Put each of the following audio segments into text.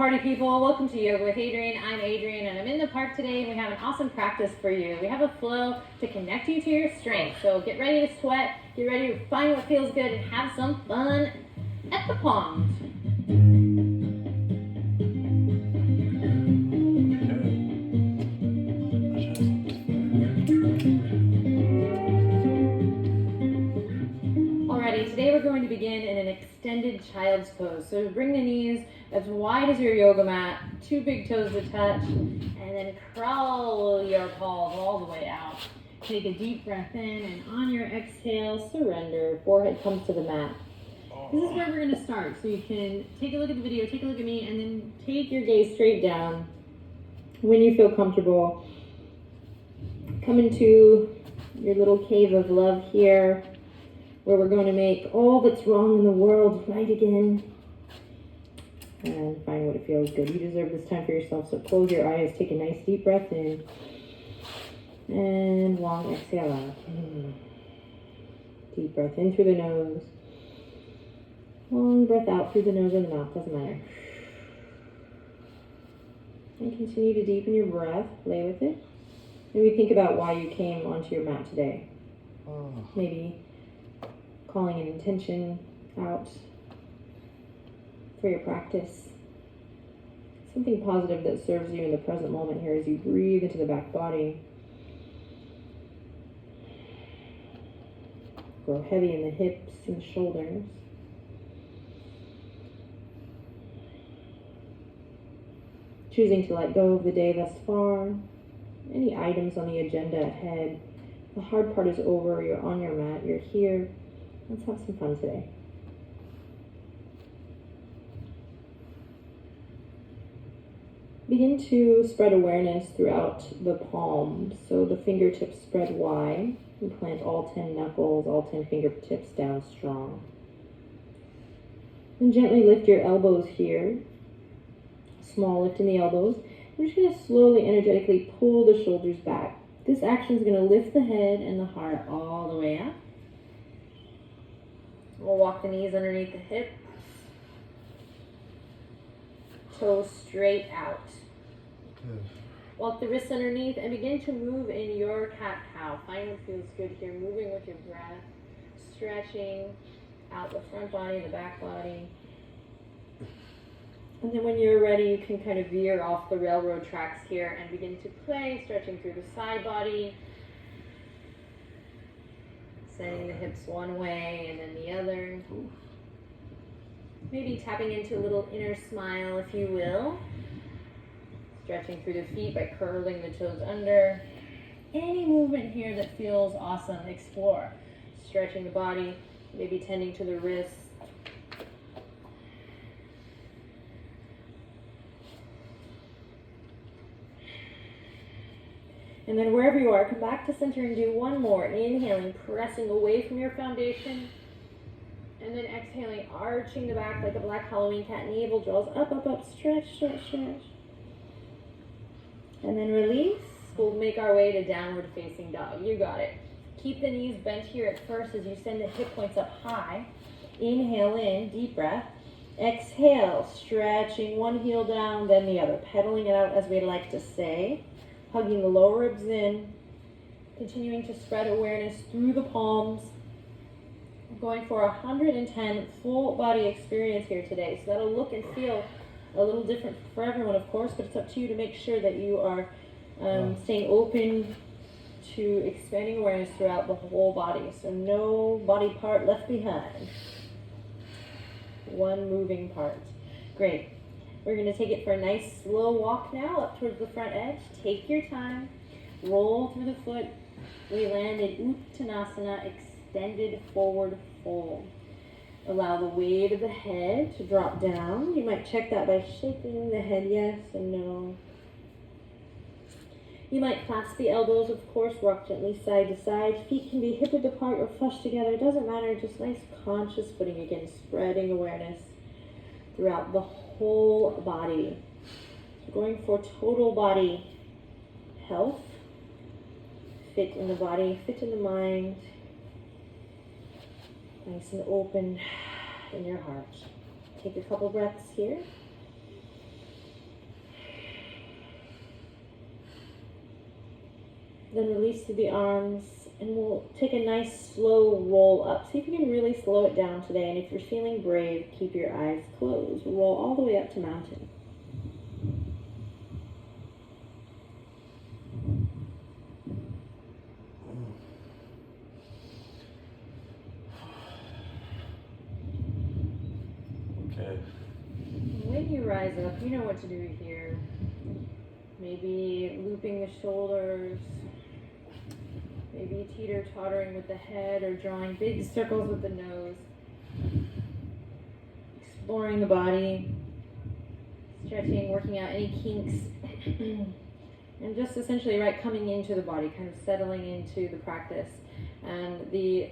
party people? Welcome to Yoga with Adrienne. I'm Adrienne and I'm in the park today and we have an awesome practice for you. We have a flow to connect you to your strength. So get ready to sweat, get ready to find what feels good and have some fun at the pond. Alrighty, today we're going to begin in an extended child's pose. So bring the knees as wide as your yoga mat, 2 big toes to touch, and then crawl your paws all the way out. Take a deep breath in, and on your exhale, surrender. Forehead comes to the mat. This is where we're going to start. So you can take a look at the video, take a look at me, and then take your gaze straight down. When you feel comfortable, come into your little cave of love here, where we're going to make all that's wrong in the world right again. And find what it feels good. You deserve this time for yourself, so close your eyes, take a nice deep breath in, and long exhale out. Deep breath in through the nose, long breath out through the nose or the mouth, doesn't matter. And continue to deepen your breath, play with it. Maybe think about why you came onto your mat today. Maybe calling an intention out for your practice. Something positive that serves you in the present moment here as you breathe into the back body. Grow heavy in the hips and the shoulders. Choosing to let go of the day thus far. Any items on the agenda ahead. The hard part is over. You're on your mat. You're here. Let's have some fun today. Begin to spread awareness throughout the palms. So the fingertips spread wide. And plant all 10 knuckles, all 10 fingertips down strong. And gently lift your elbows here. Small lift in the elbows. We're just going to slowly, energetically pull the shoulders back. This action is going to lift the head and the heart all the way up. We'll walk the knees underneath the hips. Toes straight out. Walk the wrists underneath and begin to move in your cat-cow. Find what feels good here, moving with your breath, stretching out the front body, the back body. And then when you're ready, you can kind of veer off the railroad tracks here and begin to play, stretching through the side body. Sending the hips one way and then the other. Maybe tapping into a little inner smile, if you will. Stretching through the feet by curling the toes under. Any movement here that feels awesome, explore. Stretching the body, maybe tending to the wrists. And then wherever you are, come back to center and do one more. Inhaling, pressing away from your foundation. And then exhaling, arching the back like a black Halloween cat. Navel draws up, up, up. Stretch, stretch, stretch. And then release. We'll make our way to downward facing dog. You got it. Keep the knees bent here at first as you send the hip points up high. Inhale in, deep breath. Exhale, stretching one heel down, then the other. Pedaling it out as we like to say. Hugging the lower ribs in. Continuing to spread awareness through the palms. Going for 110 full body experience here today. So that'll look and feel a little different for everyone, of course, but it's up to you to make sure that you are staying open to expanding awareness throughout the whole body. So no body part left behind. One moving part. Great. We're going to take it for a nice slow walk now up towards the front edge. Take your time. Roll through the foot. We land in Uttanasana, extended forward fold. Allow the weight of the head to drop down. You might check that by shaking the head yes and no. You might clasp the elbows, of course, rock gently side to side. Feet can be hip width apart or flush together. It doesn't matter, just nice conscious footing again, spreading awareness throughout the whole body. Going for total body health. Fit in the body, fit in the mind. Nice and open in your heart. Take a couple breaths here. Then release through the arms, and we'll take a nice slow roll up. See if you can really slow it down today. And if you're feeling brave, keep your eyes closed. Roll all the way up to mountain. Okay. When you rise up, you know what to do here. Maybe looping the shoulders. Maybe teeter-tottering with the head or drawing big circles with the nose. Exploring the body. Stretching, working out any kinks. And just essentially, right, coming into the body, kind of settling into the practice. And the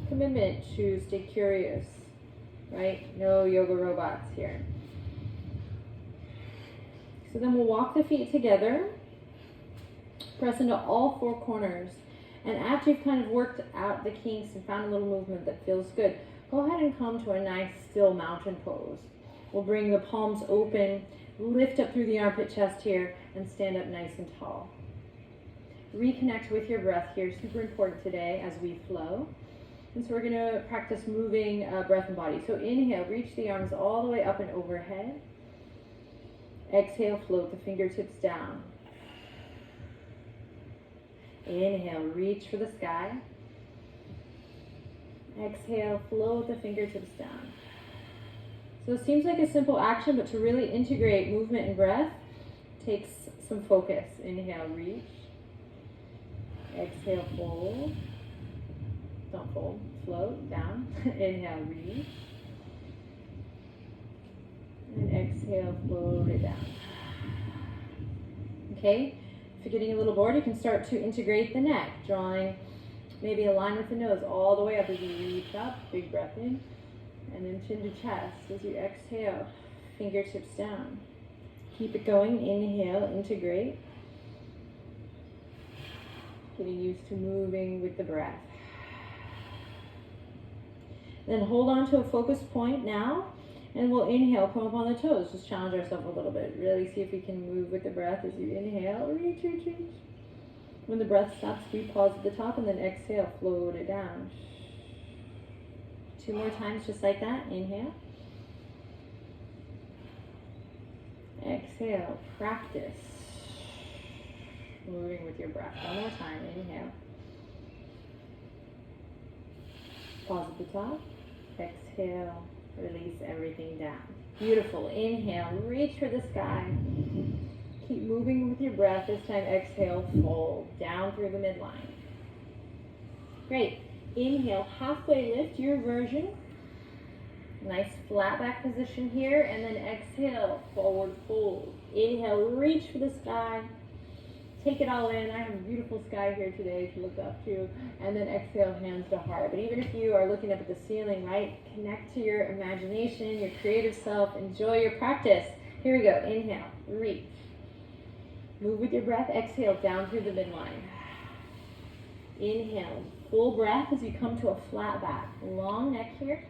commitment to stay curious, right? No yoga robots here. So then we'll walk the feet together. Press into all four corners. And after you've kind of worked out the kinks and found a little movement that feels good, go ahead and come to a nice still mountain pose. We'll bring the palms open, lift up through the armpit chest here, and stand up nice and tall. Reconnect with your breath here, super important today as we flow. And so we're going to practice moving breath and body. So inhale, reach the arms all the way up and overhead. Exhale, float the fingertips down. Inhale, reach for the sky. Exhale, float the fingertips down. So it seems like a simple action, but to really integrate movement and breath takes some focus. Inhale, reach. Exhale, fold. Don't fold, float down. Inhale, reach. And exhale, float it down. Okay? If you're getting a little bored, you can start to integrate the neck, drawing maybe a line with the nose all the way up as you reach up, big breath in, and then chin to chest as you exhale, fingertips down. Keep it going, inhale, integrate. Getting used to moving with the breath. Then hold on to a focus point now, and we'll inhale, come up on the toes, just challenge ourselves a little bit. Really see if we can move with the breath as you inhale, reach, reach, reach. When the breath stops, we pause at the top and then exhale, float it down. 2 more times just like that, inhale. Exhale, practice moving with your breath. 1 more time, inhale. Pause at the top, exhale. Release everything down. Beautiful. Inhale, reach for the sky. Keep moving with your breath. This time, exhale, fold down through the midline. Great. Inhale, halfway lift, your version. Nice flat back position here. And then exhale, forward fold. Inhale, reach for the sky. Take it all in. I have a beautiful sky here today to look up to. And then exhale, hands to heart. But even if you are looking up at the ceiling, right, connect to your imagination, your creative self. Enjoy your practice. Here we go. Inhale, reach. Move with your breath. Exhale, down through the midline. Inhale, full breath as you come to a flat back. Long neck here.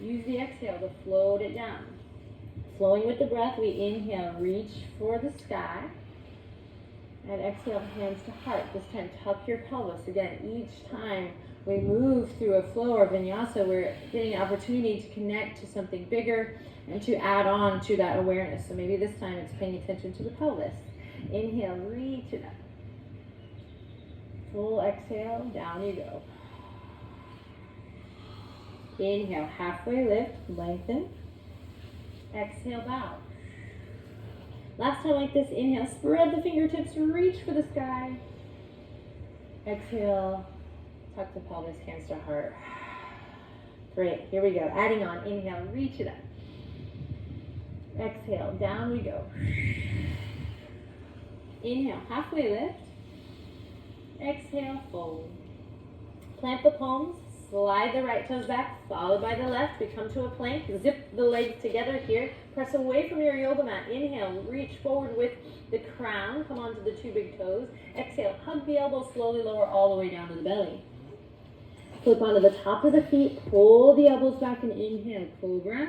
Use the exhale to float it down. Flowing with the breath, we inhale, reach for the sky. And exhale, hands to heart. This time, tuck your pelvis. Again, each time we move through a flow or vinyasa, we're getting an opportunity to connect to something bigger and to add on to that awareness. So maybe this time it's paying attention to the pelvis. Inhale, reach it up. Full exhale, down you go. Inhale, halfway lift, lengthen. Exhale, bow. Last time like this, inhale, spread the fingertips, reach for the sky. Exhale, tuck the pelvis, hands to heart. Great, here we go. Adding on, inhale, reach it up. Exhale, down we go. Inhale, halfway lift. Exhale, fold. Plant the palms, slide the right toes back, followed by the left. We come to a plank, zip the legs together here. Press away from your yoga mat. Inhale, reach forward with the crown. Come onto the 2 big toes. Exhale, hug the elbows, slowly lower all the way down to the belly. Flip onto the top of the feet, pull the elbows back and inhale, cobra.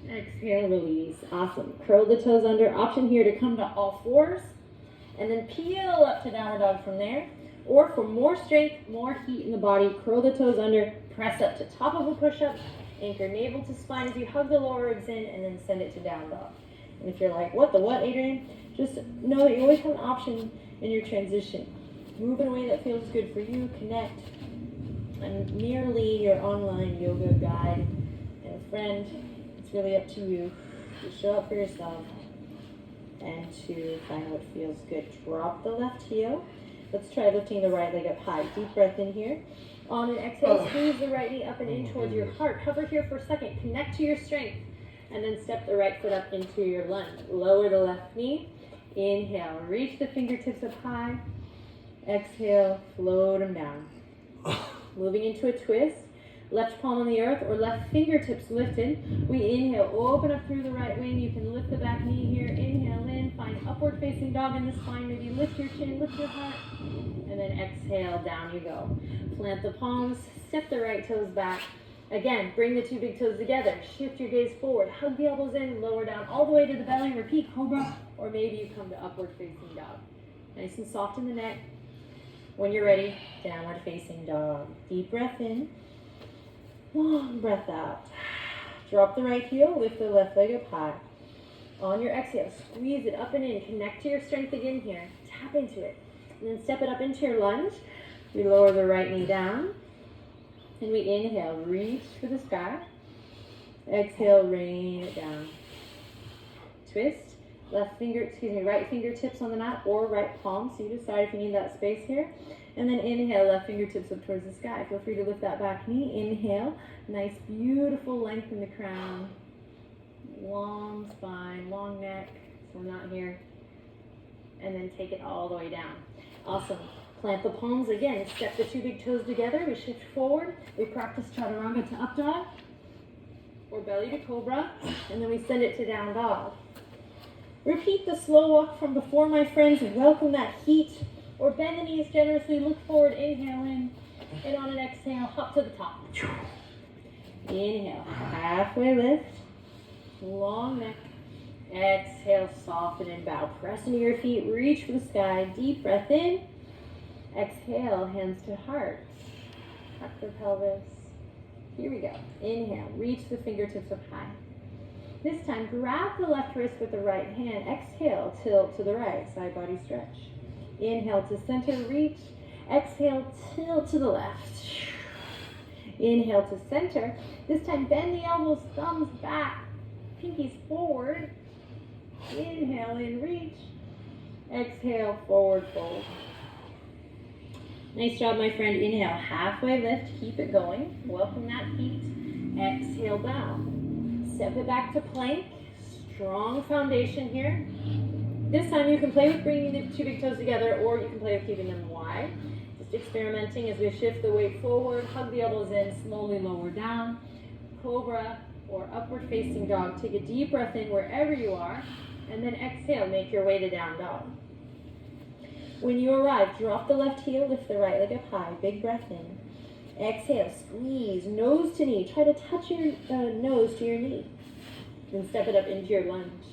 Exhale, release. Awesome. Curl the toes under. Option here to come to all fours And then peel up to downward dog from there. Or for more strength, more heat in the body, curl the toes under, press up to top of a push-up, anchor navel to spine as you hug the lower ribs in, and then send it to down dog. And if you're like, what the what, Adrian? Just know that you always have an option in your transition. Move in a way that feels good for you, connect. I'm merely your online yoga guide and friend. It's really up to you to show up for yourself and to find what feels good. Drop the left heel. Let's try lifting the right leg up high. Deep breath in here. On an exhale, squeeze the right knee up and in towards your heart. Hover here for a second. Connect to your strength. And then step the right foot up into your lunge. Lower the left knee. Inhale. Reach the fingertips up high. Exhale. Float them down. Moving into a twist. Left palm on the earth or left fingertips lifted. We inhale. Open up through the right wing. You can lift the back knee here. Inhale in. Find upward facing dog in the spine. Maybe lift your chin, lift your heart. And then exhale. Down you go. Plant the palms. Step the right toes back. Again, bring the two big toes together. Shift your gaze forward. Hug the elbows in. Lower down all the way to the belly. Repeat cobra. Or maybe you come to upward facing dog. Nice and soft in the neck. When you're ready, downward facing dog. Deep breath in. Long breath out. Drop the right heel, lift the left leg up high. On your exhale, squeeze it up and in. Connect to your strength again here. Tap into it. And then step it up into your lunge. We lower the right knee down. And we inhale, reach for the sky. Exhale, rain it down. Twist. Right fingertips on the mat or right palm. So you decide if you need that space here. And then inhale, left fingertips up towards the sky. Feel free to lift that back knee. Inhale, nice, beautiful length in the crown. Long spine, long neck. So we're not here. And then take it all the way down. Awesome. Plant the palms again. Step the two big toes together. We shift forward. We practice chaturanga to up dog or belly to cobra. And then we send it to down dog. Repeat the slow walk from before, my friends. Welcome that heat. Or bend the knees generously. Look forward. Inhale in. And on an exhale, hop to the top. Inhale. Halfway lift. Long neck. Exhale. Soften and bow. Press into your feet. Reach for the sky. Deep breath in. Exhale. Hands to heart. Tuck the pelvis. Here we go. Inhale. Reach the fingertips up high. This time, grab the left wrist with the right hand. Exhale, tilt to the right, side body stretch. Inhale to center, reach. Exhale, tilt to the left. Inhale to center. This time, bend the elbows, thumbs back, pinkies forward. Inhale in, reach. Exhale, forward fold. Nice job, my friend. Inhale, halfway lift, keep it going. Welcome that heat. Exhale, bow. Step it back to plank. Strong foundation here. This time you can play with bringing the two big toes together or you can play with keeping them wide. Just experimenting as we shift the weight forward, hug the elbows in, slowly lower down. Cobra or upward facing dog. Take a deep breath in wherever you are and then exhale, make your way to down dog. When you arrive, drop the left heel, lift the right leg up high, big breath in. Exhale, squeeze, nose to knee. Try to touch your nose to your knee. Then step it up into your lunge.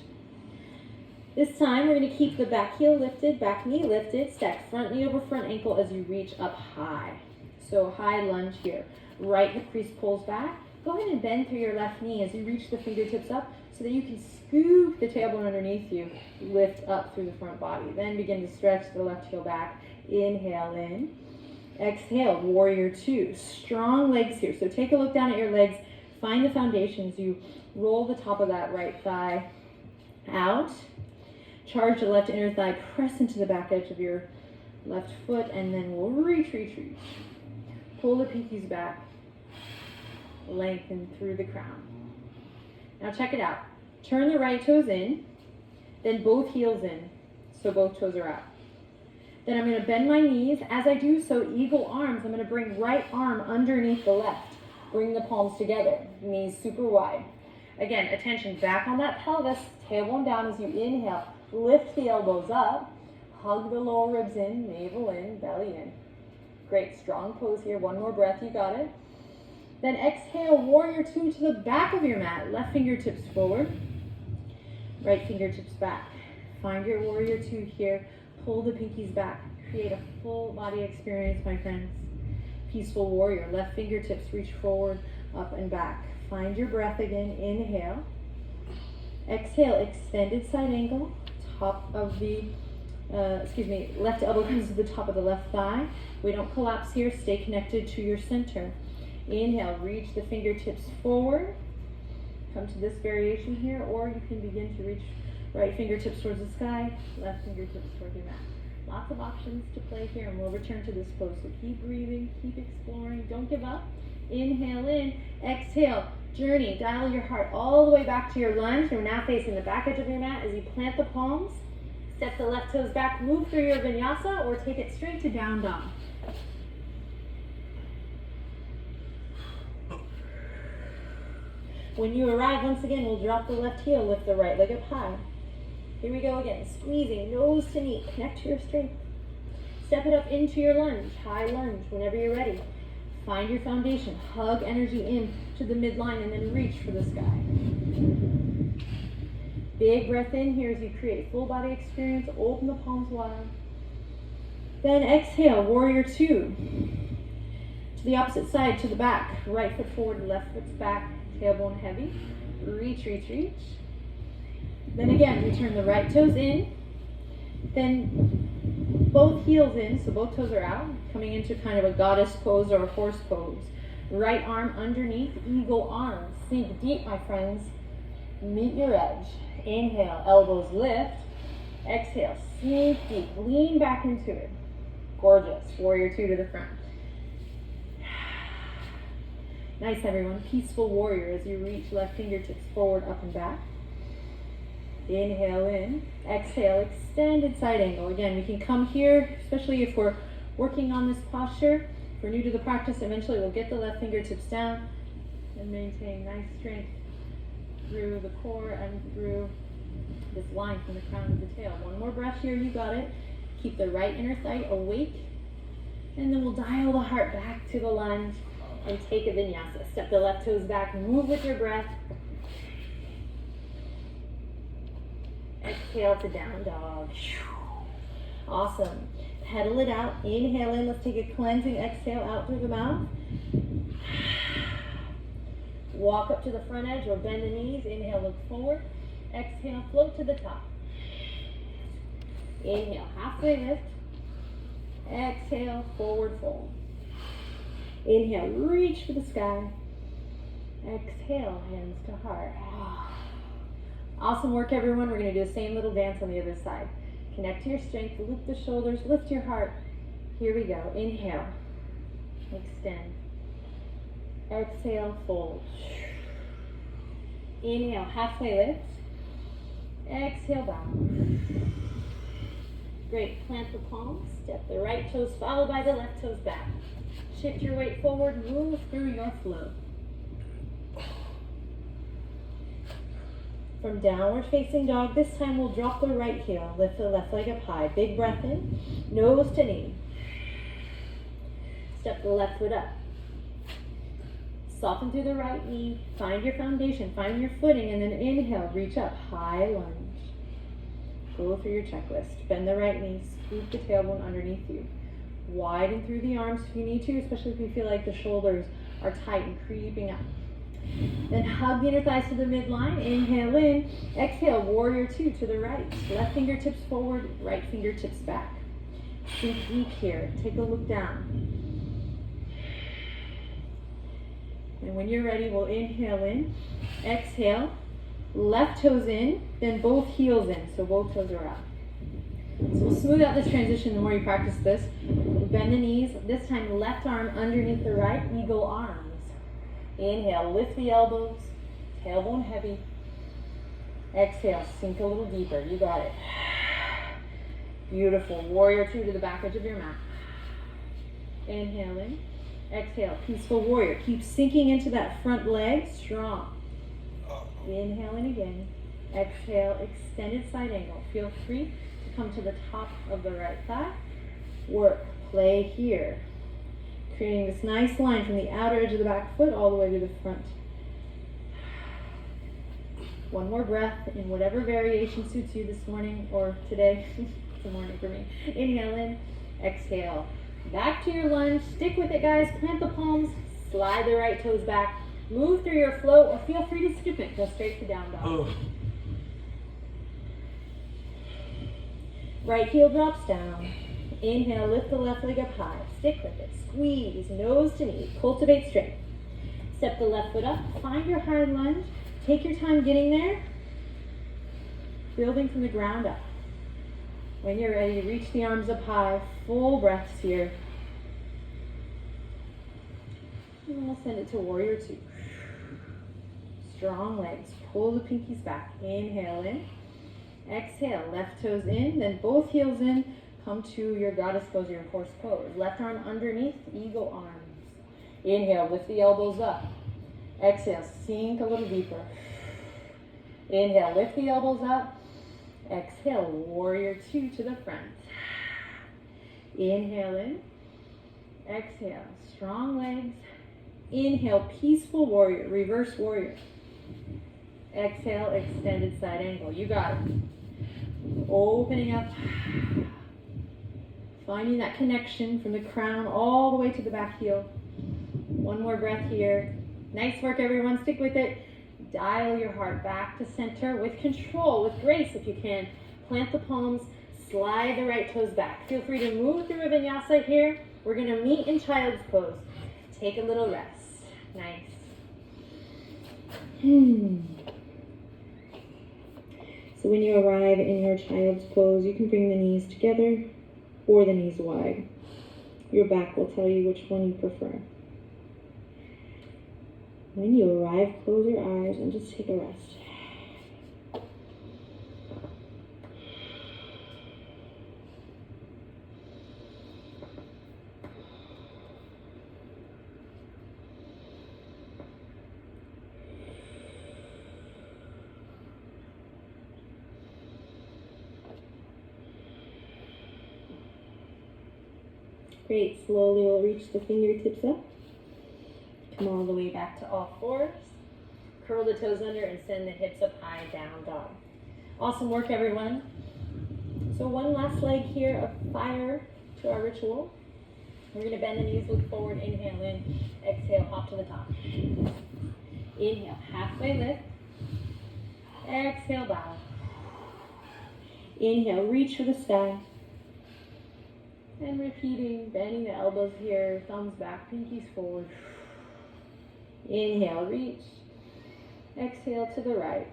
This time, we're going to keep the back heel lifted, back knee lifted. Stack front knee over front ankle as you reach up high. So high lunge here. Right hip crease pulls back. Go ahead and bend through your left knee as you reach the fingertips up so that you can scoop the tailbone underneath you. Lift up through the front body. Then begin to stretch the left heel back. Inhale in. Exhale, warrior two. Strong legs here. So take a look down at your legs. Find the foundations. You roll the top of that right thigh out. Charge the left inner thigh. Press into the back edge of your left foot. And then we'll reach. Pull the pinkies back. Lengthen through the crown. Now check it out. Turn the right toes in. Then both heels in. So both toes are out. Then I'm going to bend my knees. As I do so, eagle arms. I'm going to bring right arm underneath the left. Bring the palms together. Knees super wide. Again, attention back on that pelvis. Tailbone down as you inhale. Lift the elbows up. Hug the lower ribs in. Navel in. Belly in. Great. Strong pose here. One more breath. You got it. Then exhale. Warrior two to the back of your mat. Left fingertips forward. Right fingertips back. Find your warrior two here. Pull the pinkies back. Create a full body experience, my friends. Peaceful warrior. Left fingertips reach forward, up and back. Find your breath again. Inhale. Exhale, extended side angle. Top of the, left elbow comes to the top of the left thigh. We don't collapse here. Stay connected to your center. Inhale, reach the fingertips forward. Come to this variation here, or you can begin to reach right fingertips towards the sky, left fingertips towards your mat. Lots of options to play here, and we'll return to this pose. So keep breathing, keep exploring, don't give up. Inhale in, exhale, journey. Dial your heart all the way back to your lunge. You're now facing the back edge of your mat as you plant the palms. Step the left toes back, move through your vinyasa, or take it straight to down dog. When you arrive, once again, we'll drop the left heel, lift the right leg up high. Here we go again, squeezing nose to knee, connect to your strength. Step it up into your lunge, high lunge, whenever you're ready. Find your foundation, hug energy in to the midline, and then reach for the sky. Big breath in here as you create full body experience, open the palms wide. Then exhale, warrior two. To the opposite side, to the back, right foot forward, left foot's back, tailbone heavy. Reach, reach, reach. Then again, we turn the right toes in, then both heels in, so both toes are out, coming into kind of a goddess pose or a horse pose. Right arm underneath, eagle arms. Sink deep, my friends. Meet your edge. Inhale, elbows lift. Exhale, sink deep. Lean back into it. Gorgeous. Warrior two to the front. Nice, everyone. Peaceful warrior as you reach left fingertips forward, up and back. Inhale in. Exhale, extended side angle. Again, we can come here, especially if we're working on this posture. If we're new to the practice, eventually we'll get the left fingertips down and maintain nice strength through the core and through this line from the crown of the tail. One more breath here, you got it. Keep the right inner thigh awake, and then we'll dial the heart back to the lunge and take a vinyasa. Step the left toes back, move with your breath. Exhale to down dog. Awesome. Pedal it out. Inhale in. Let's take a cleansing exhale out through the mouth. Walk up to the front edge or bend the knees. Inhale, look forward. Exhale, float to the top. Inhale, halfway lift. Exhale, forward fold. Inhale, reach for the sky. Exhale, hands to heart. Awesome work, everyone. We're going to do the same little dance on the other side. Connect to your strength, lift the shoulders, lift your heart. Here we go. Inhale, extend. Exhale, fold. Inhale, halfway lift. Exhale, bow. Great. Plant the palms. Step the right toes followed by the left toes back. Shift your weight forward. Move through your flow. From downward facing dog, this time we'll drop the right heel, lift the left leg up high. Big breath in, nose to knee. Step the left foot up. Soften through the right knee, find your foundation, find your footing, and then inhale, reach up, high lunge. Go through your checklist. Bend the right knee, scoop the tailbone underneath you. Widen through the arms if you need to, especially if you feel like the shoulders are tight and creeping up. Then hug the inner thighs to the midline. Inhale in. Exhale, warrior two to the right. Left fingertips forward, right fingertips back. Sink deep here. Take a look down. And when you're ready, we'll inhale in. Exhale. Left toes in, then both heels in. So both toes are out. So we'll smooth out this transition the more you practice this. Bend the knees. This time, left arm underneath the right, eagle arms. Inhale, lift the elbows, tailbone heavy. Exhale, sink a little deeper. You got it. Beautiful. Warrior two to the back edge of your mat. Inhale in. Exhale, peaceful warrior. Keep sinking into that front leg, strong. Inhale in again. Exhale, extended side angle. Feel free to come to the top of the right thigh. Work, play here. Creating this nice line from the outer edge of the back foot all the way to the front. One more breath in whatever variation suits you this morning or today. the morning for me. Inhale in, exhale. Back to your lunge. Stick with it, guys. Plant the palms. Slide the right toes back. Move through your float, or feel free to skip it. Go straight to down dog. Oh. Right heel drops down. Inhale, lift the left leg up high. Stick with it. Squeeze, nose to knee. Cultivate strength. Step the left foot up. Find your high lunge. Take your time getting there. Building from the ground up. When you're ready, reach the arms up high. Full breaths here. And we'll send it to warrior two. Strong legs. Pull the pinkies back. Inhale in. Exhale. Left toes in. Then both heels in. Come to your goddess pose, your horse pose. Left arm underneath. Eagle arms. Inhale. Lift the elbows up. Exhale. Sink a little deeper. Inhale. Lift the elbows up. Exhale. Warrior two to the front. Inhale in. Exhale. Strong legs. Inhale. Peaceful warrior. Reverse warrior. Exhale. Extended side angle. You got it. Opening up. Finding that connection from the crown all the way to the back heel. One more breath here. Nice work, everyone. Stick with it. Dial your heart back to center with control, with grace if you can. Plant the palms. Slide the right toes back. Feel free to move through a vinyasa here. We're going to meet in child's pose. Take a little rest. Nice. So when you arrive in your child's pose, you can bring the knees together or the knees wide. Your back will tell you which one you prefer. When you arrive, close your eyes and just take a rest. Great. Slowly we'll reach the fingertips up. Come all the way back to all fours. Curl the toes under and send the hips up high, down dog. Awesome work, everyone. So one last leg here of fire to our ritual. We're going to bend the knees, look forward, inhale in, exhale, hop to the top. Inhale, halfway lift. Exhale, bow. Inhale, reach for the sky. And repeating, bending the elbows here, thumbs back, pinkies forward. Inhale, reach. Exhale to the right.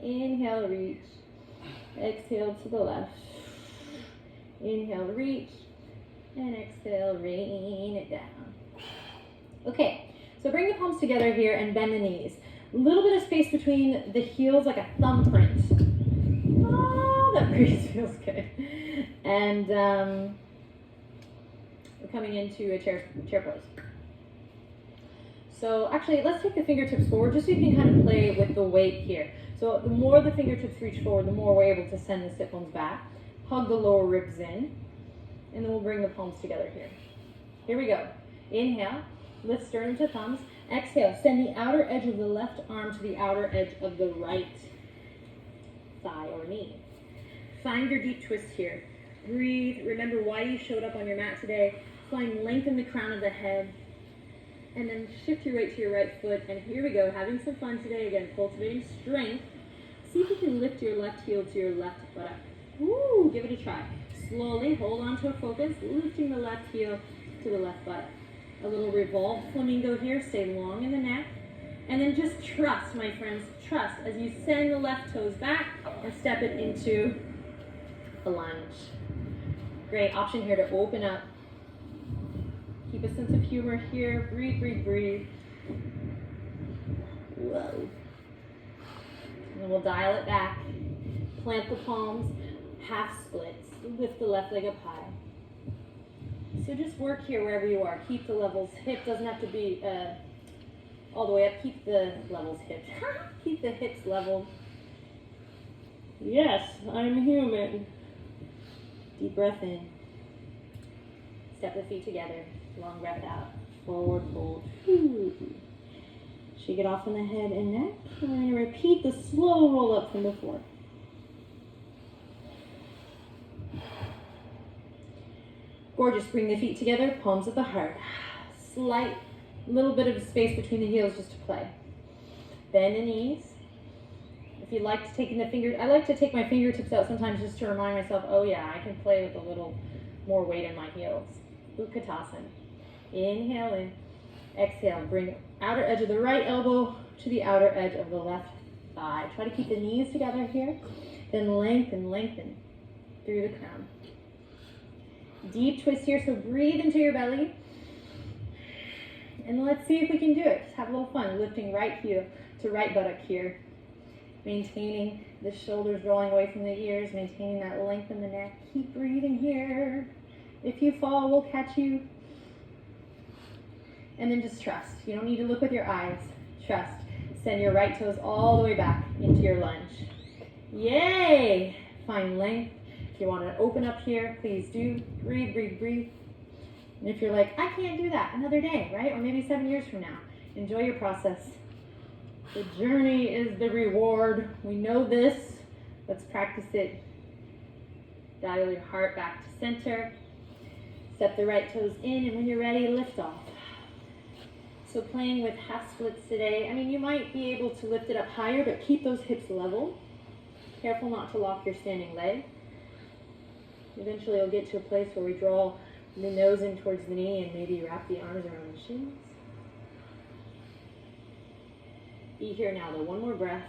Inhale, reach. Exhale to the left. Inhale, reach. And exhale, rain it down. Okay, so bring the palms together here and bend the knees. A little bit of space between the heels, like a thumbprint. Oh, that breeze feels good. And we're coming into a chair pose. So actually, let's take the fingertips forward just so you can kind of play with the weight here. So the more the fingertips reach forward, the more we're able to send the sit bones back. Hug the lower ribs in. And then we'll bring the palms together here. Here we go. Inhale, lift sternum to thumbs. Exhale, send the outer edge of the left arm to the outer edge of the right thigh or knee. Find your deep twist here. Breathe. Remember why you showed up on your mat today. Find length in the crown of the head. And then shift your weight to your right foot. And here we go. Having some fun today. Again, cultivating strength. See if you can lift your left heel to your left buttock. Woo! Give it a try. Slowly hold on to a focus. Lifting the left heel to the left buttock. A little revolved flamingo here. Stay long in the neck. And then just trust, my friends. Trust as you send the left toes back and step it into a lunge. Great option here to open up. Keep a sense of humor here. Breathe, breathe, breathe. Whoa. And then we'll dial it back. Plant the palms, half splits. Lift the left leg up high. So just work here wherever you are. Keep the levels. Hip doesn't have to be all the way up. Keep the levels hips. Keep the hips leveled. Yes, I'm human. Deep breath in. Step the feet together. Long breath out. Forward fold. Shake it off on the head and neck. And we're going to repeat the slow roll up from before. Gorgeous. Bring the feet together, palms at the heart. Slight little bit of space between the heels just to play. Bend the knees. If you like to take in the fingers, I like to take my fingertips out sometimes just to remind myself, oh yeah, I can play with a little more weight in my heels. Utkatasana. Inhale in. Exhale. Bring outer edge of the right elbow to the outer edge of the left thigh. Try to keep the knees together here. Then lengthen, lengthen through the crown. Deep twist here, so breathe into your belly. And let's see if we can do it. Just have a little fun. Lifting right heel to right buttock here. Maintaining the shoulders drawing away from the ears. Maintaining that length in the neck. Keep breathing here. If you fall, we'll catch you. And then just trust. You don't need to look with your eyes. Trust. Send your right toes all the way back into your lunge. Yay! Find length. If you want to open up here, please do. Breathe, breathe, breathe. And if you're like, I can't do that, another day, right? Or maybe 7 years from now. Enjoy your process. The journey is the reward. We know this. Let's practice it. Dial your heart back to center. Step the right toes in, and when you're ready, lift off. So playing with half splits today. I mean, you might be able to lift it up higher, but keep those hips level. Careful not to lock your standing leg. Eventually you'll get to a place where we draw the nose in towards the knee and maybe wrap the arms around the shins. Be here now though, one more breath.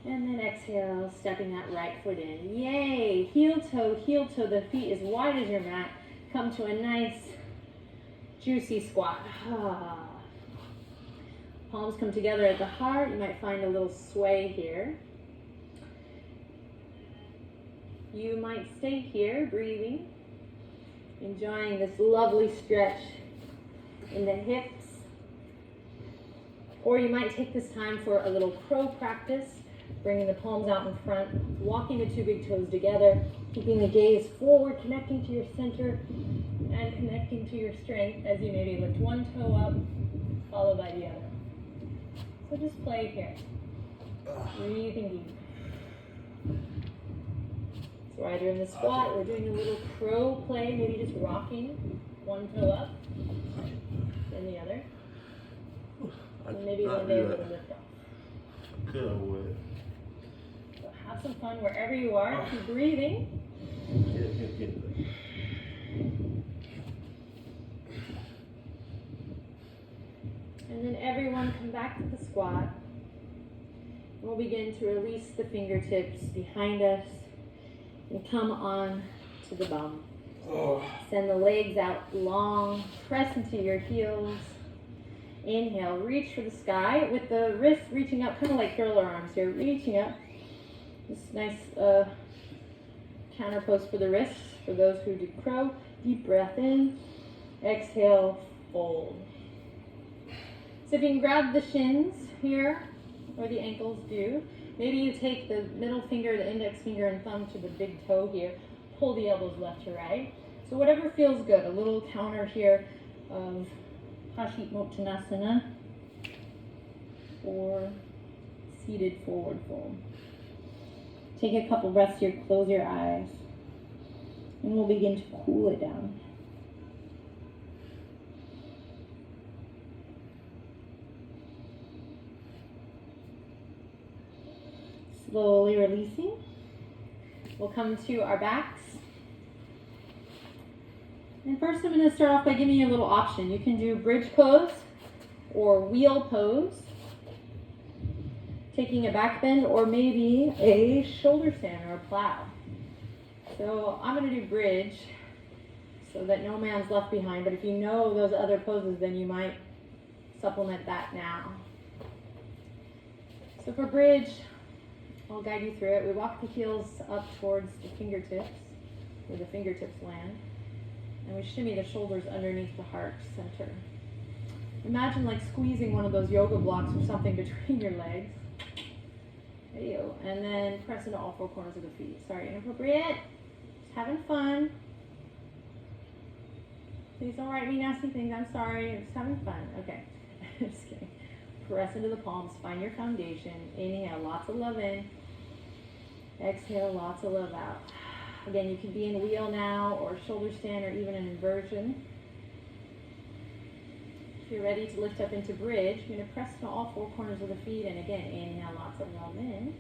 And then exhale, stepping that right foot in. Yay! Heel toe, the feet as wide as your mat. Come to a nice, juicy squat. Palms come together at the heart. You might find a little sway here. You might stay here, breathing, enjoying this lovely stretch in the hips. Or you might take this time for a little crow practice, bringing the palms out in front, walking the two big toes together, keeping the gaze forward, connecting to your center, and connecting to your strength as you maybe lift one toe up, followed by the other. So just play here, breathing deep. So either in the squat, we're doing a little crow play, maybe just rocking one toe up, then the other. And maybe one day a little lift off. Good, I would. So have some fun wherever you are. Keep breathing. Get. And then everyone come back to the squat. We'll begin to release the fingertips behind us and come on to the bum. Send the legs out long, press into your heels. Inhale, reach for the sky with the wrists reaching up, kind of like curler arms here, reaching up. This nice counter pose for the wrists, for those who do crow. Deep breath in, exhale, fold. So if you can grab the shins here, or the ankles do, maybe you take the middle finger, the index finger, and thumb to the big toe here, pull the elbows left to right. So whatever feels good, a little counter here of Paschimottanasana or seated forward fold. Take a couple breaths here, close your eyes, and we'll begin to cool it down. Slowly releasing. We'll come to our backs. And first I'm going to start off by giving you a little option. You can do bridge pose or wheel pose, taking a back bend, or maybe a shoulder stand or a plow. So I'm going to do bridge so that no man's left behind, but if you know those other poses, then you might supplement that now. So for bridge, I'll guide you through it. We walk the heels up towards the fingertips, where the fingertips land. And we shimmy the shoulders underneath the heart center. Imagine like squeezing one of those yoga blocks or something between your legs. There you go. And then press into all four corners of the feet. Sorry, inappropriate. Just having fun. Please don't write me nasty things. I'm sorry. I'm just having fun. Okay. Just kidding. Press into the palms. Find your foundation. Inhale, lots of love in. Exhale, lots of love out. Again, you can be in wheel now, or shoulder stand, or even an inversion. If you're ready to lift up into bridge, you're going to press to all four corners of the feet, and again, inhale lots of love in.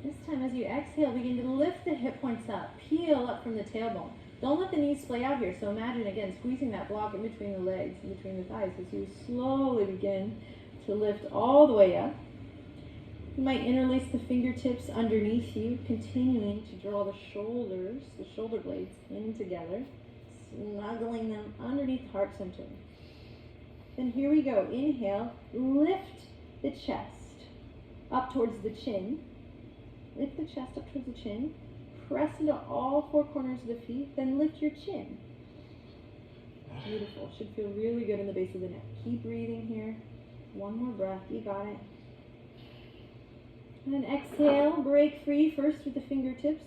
This time as you exhale, begin to lift the hip points up, peel up from the tailbone. Don't let the knees splay out here, so imagine again squeezing that block in between the legs, in between the thighs, as you slowly begin to lift all the way up. You might interlace the fingertips underneath you, continuing to draw the shoulders, the shoulder blades in together, snuggling them underneath the heart center. Then here we go. Inhale, lift the chest up towards the chin. Lift the chest up towards the chin. Press into all four corners of the feet, then lift your chin. Beautiful. Should feel really good in the base of the neck. Keep breathing here. One more breath. You got it. And then exhale, break free first with the fingertips.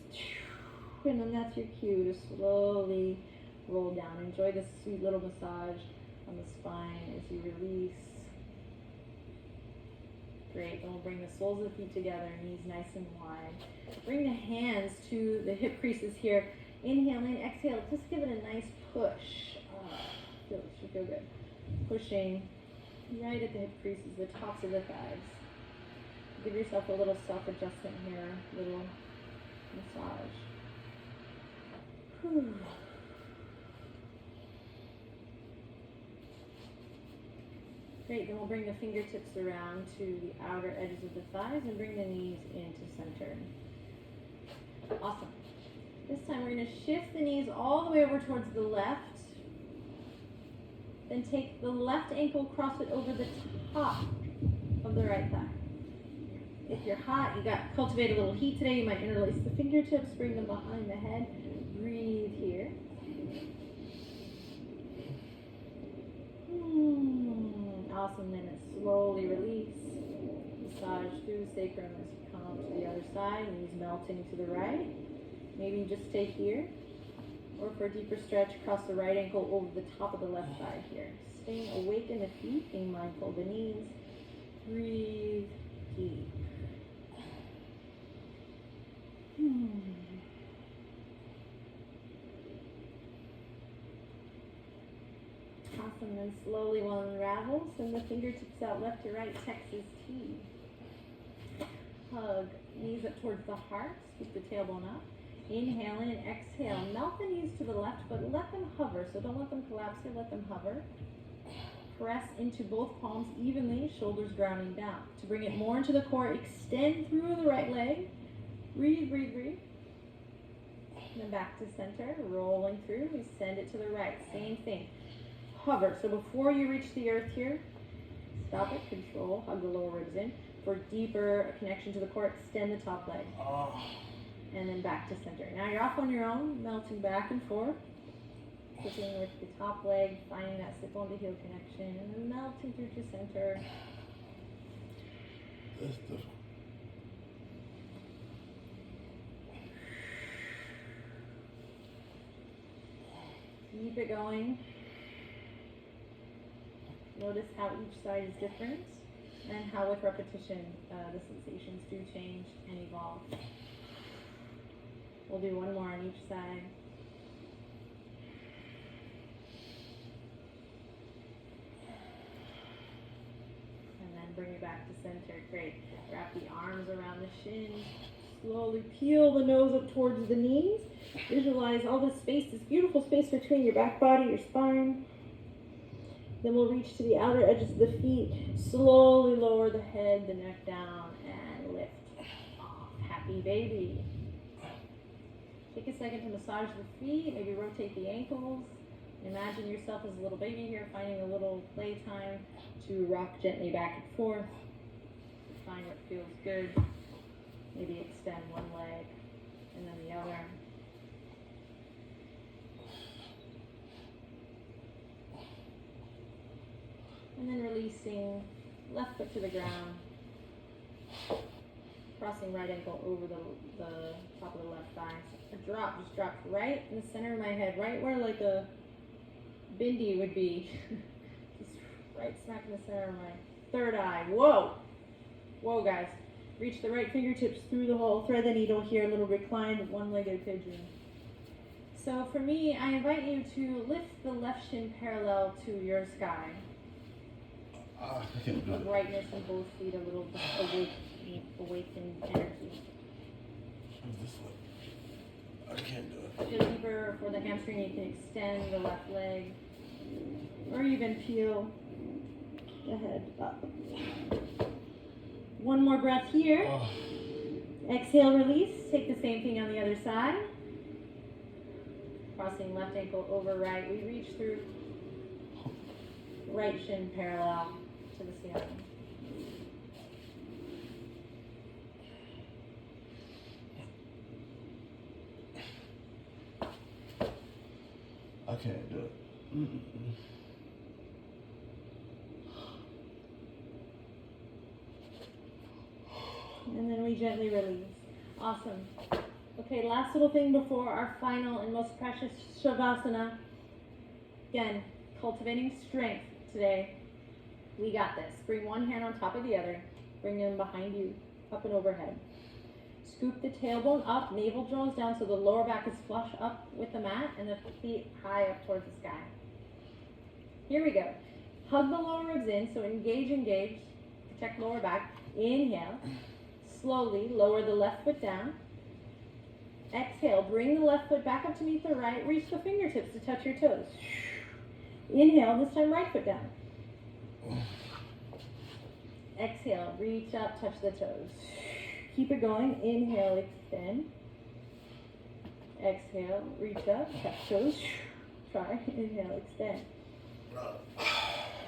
And then that's your cue to slowly roll down. Enjoy this sweet little massage on the spine as you release. Great. Then we'll bring the soles of the feet together, knees nice and wide. Bring the hands to the hip creases here. Inhale in, exhale. Just give it a nice push. Should feel good. Pushing right at the hip creases, the tops of the thighs. Give yourself a little self-adjustment here, little massage. Whew. Great, then we'll bring the fingertips around to the outer edges of the thighs and bring the knees into center. Awesome. This time we're going to shift the knees all the way over towards the left. Then take the left ankle, cross it over the top of the right thigh. If you're hot, cultivate a little heat today, you might interlace the fingertips, bring them behind the head. Breathe here. Awesome, then slowly release. Massage through the sacrum as you come to the other side, knees melting to the right. Maybe you just stay here. Or for a deeper stretch, cross the right ankle over the top of the left thigh here. Staying awake in the feet, being mindful of the knees. Breathe deep. Awesome, then slowly we'll unravel. Send the fingertips out left to right, Texas T. Hug, knees up towards the heart, scoop the tailbone up. Inhale in and exhale. Melt the knees to the left, but let them hover. So don't let them collapse here, let them hover. Press into both palms evenly, shoulders grounding down. To bring it more into the core, extend through the right leg. Breathe, breathe, breathe. And then back to center, rolling through. We send it to the right. Same thing. Hover. So before you reach the earth here, stop it, control, hug the lower ribs in. For deeper connection to the core, extend the top leg. And then back to center. Now you're off on your own, melting back and forth. Sitting with the top leg, finding that sit bone to heel connection, and then melting through to center. Keep it going. Notice how each side is different and how with repetition the sensations do change and evolve. We'll do one more on each side. And then bring it back to center. Great. Wrap the arms around the shins. Slowly peel the nose up towards the knees. Visualize all this space, this beautiful space between your back body, your spine. Then we'll reach to the outer edges of the feet. Slowly lower the head, the neck down, and lift off. Happy baby. Take a second to massage the feet, maybe rotate the ankles. Imagine yourself as a little baby here, finding a little playtime to rock gently back and forth. Find what feels good. Maybe extend one leg and then the other. And then releasing left foot to the ground. Crossing right ankle over the top of the left thigh. A drop, just dropped right in the center of my head, right where like a bindi would be. Just right smack in the center of my third eye. Whoa! Whoa, guys. Reach the right fingertips through the hole. Thread the needle here, a little reclined one-legged pigeon. So for me, I invite you to lift the left shin parallel to your sky. I can't do A it. brightness in both feet, a little awakened energy. Move this way. I can't do it. Feel deeper for the hamstring, you can extend the left leg, or even peel the head up. One more breath here. Oh. Exhale, release. Take the same thing on the other side. Crossing left ankle over right. We reach through. Right shin parallel to the ceiling. I can't do it. And then we gently release. Awesome. Okay, last little thing before our final and most precious Shavasana. Again, cultivating strength today. We got this. Bring one hand on top of the other. Bring them behind you, up and overhead. Scoop the tailbone up, navel draws down so the lower back is flush up with the mat and the feet high up towards the sky. Here we go. Hug the lower ribs in, so engage. Protect lower back. Inhale. Slowly lower the left foot down. Exhale, bring the left foot back up to meet the right. Reach the fingertips to touch your toes. Inhale, this time right foot down. Exhale, reach up, touch the toes. Keep it going. Inhale, extend. Exhale, reach up, touch toes. Try. Inhale, extend.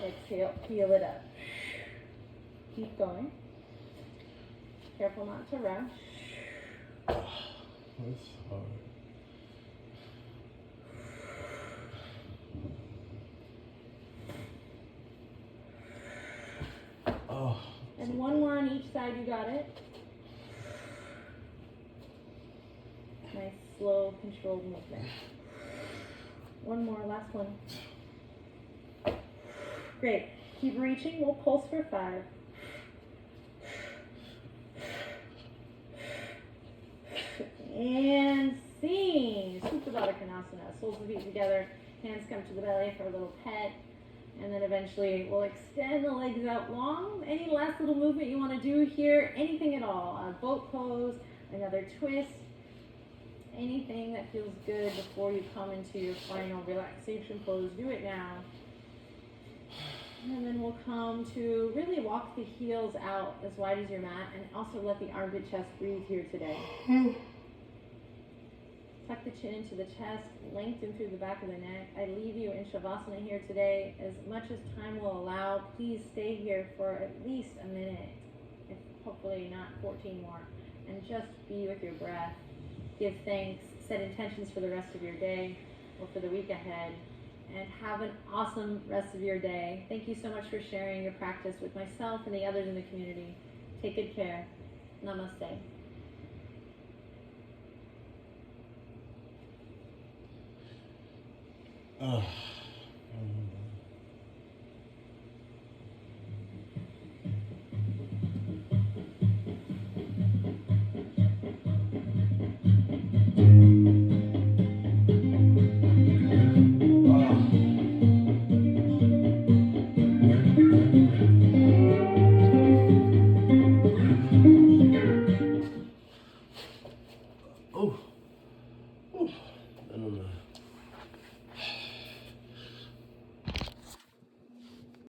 Exhale, peel it up. Keep going. Careful not to rush. That's hard. Oh. And one more on each side, you got it. Nice, slow, controlled movement. One more, last one. Great. Keep reaching. We'll pulse for 5. And scene. Supta Baddha Konasana. Soles of the feet together. Hands come to the belly for a little pet. And then eventually we'll extend the legs out long. Any last little movement you want to do here, anything at all. A boat pose, another twist, anything that feels good before you come into your final relaxation pose, do it now. And then we'll come to really walk the heels out as wide as your mat and also let the armpit chest breathe here today. Tuck the chin into the chest, lengthen through the back of the neck. I leave you in Shavasana here today. As much as time will allow, please stay here for at least a minute, if hopefully not 14 more, and just be with your breath. Give thanks, set intentions for the rest of your day or for the week ahead, and have an awesome rest of your day. Thank you so much for sharing your practice with myself and the others in the community. Take good care. Namaste. Oh. I don't know.